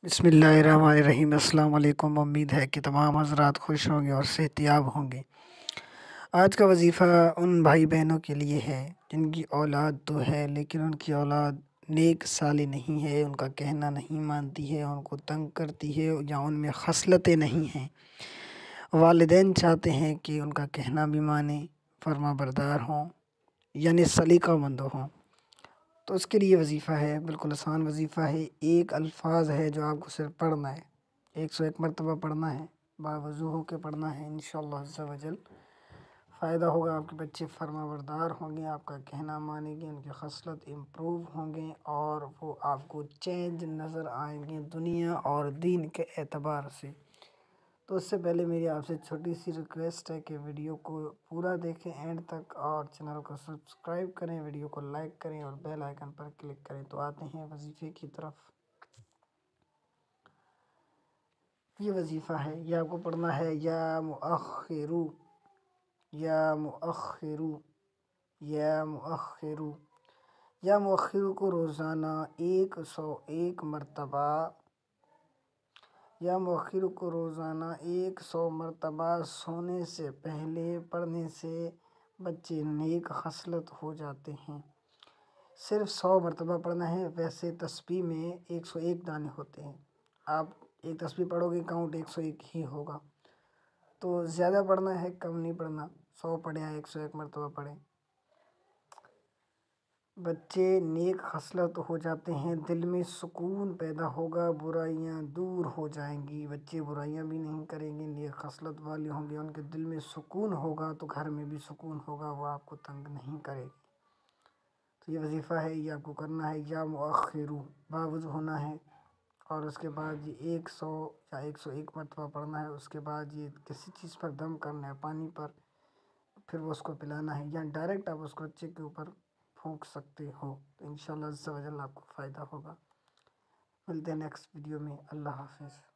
بسم اللہ الرحمن الرحیم۔ السلام علیکم۔ امید ہے کہ تمام حضرات خوش ہوں گے اور صحت یاب ہوں گے۔ آج کا وظیفہ ان بھائی بہنوں کے لیے ہے جن کی اولاد تو ہے لیکن ان کی اولاد نیک صالح نہیں ہے، ان کا کہنا نہیں مانتی ہے، ان کو تنگ کرتی ہے یا ان میں خصلتیں نہیں ہیں۔ والدین چاہتے ہیں کہ ان کا کہنا بھی مانیں، فرما بردار ہوں، یعنی سلیقہ مند ہوں۔ تو اس کے لیے وظیفہ ہے، بالکل آسان وظیفہ ہے۔ ایک الفاظ ہے جو آپ کو صرف پڑھنا ہے، 101 مرتبہ پڑھنا ہے، باوضو ہو کے پڑھنا ہے۔ انشاءاللہ عز و جل فائدہ ہوگا، آپ کے بچے فرما بردار ہوں گے، آپ کا کہنا مانیں گے، ان کی خصلت امپروو ہوں گے اور وہ آپ کو چینج نظر آئیں گے دنیا اور دین کے اعتبار سے۔ تو اس سے پہلے میری آپ سے چھوٹی سی ریکویسٹ ہے کہ ویڈیو کو پورا دیکھیں اینڈ تک اور چینل کو سبسکرائب کریں، ویڈیو کو لائک کریں اور بیل آئیکن پر کلک کریں۔ تو آتے ہیں وظیفے کی طرف۔ یہ وظیفہ ہے، یہ آپ کو پڑھنا ہے، یا مؤخرو، یا مؤخرو، یا مؤخرو۔ یا مؤخرو کو روزانہ 101 مرتبہ، یا مؤخر کو روزانہ 100 مرتبہ سونے سے پہلے پڑھنے سے بچے نیک خصلت ہو جاتے ہیں۔ صرف 100 مرتبہ پڑھنا ہے، ویسے تسبیح میں 101 دانے ہوتے ہیں۔ آپ ایک تسبیح پڑھو گے کاؤنٹ 101 ہی ہوگا، تو زیادہ پڑھنا ہے، کم نہیں پڑھنا۔ 100 پڑھیں یا 101 مرتبہ پڑھیں، بچے نیک خصلت ہو جاتے ہیں، دل میں سکون پیدا ہوگا، برائیاں دور ہو جائیں گی، بچے برائیاں بھی نہیں کریں گے، نیک خصلت والے ہوں گے، ان کے دل میں سکون ہوگا تو گھر میں بھی سکون ہوگا، وہ آپ کو تنگ نہیں کرے گی۔ تو یہ وظیفہ ہے، یہ آپ کو کرنا ہے۔ یا مؤخرو، باوضو ہونا ہے اور اس کے بعد یہ 100 یا 101 مرتبہ پڑھنا ہے۔ اس کے بعد یہ کسی چیز پر دم کرنا ہے، پانی پر، پھر وہ اس کو پلانا ہے، یا ڈائریکٹ آپ اس کو بچے کے اوپر پھونک سکتے ہو۔ تو انشاءاللہ عز و جل آپ کو فائدہ ہوگا۔ ملتے ہیں نیکسٹ ویڈیو میں۔ اللہ حافظ۔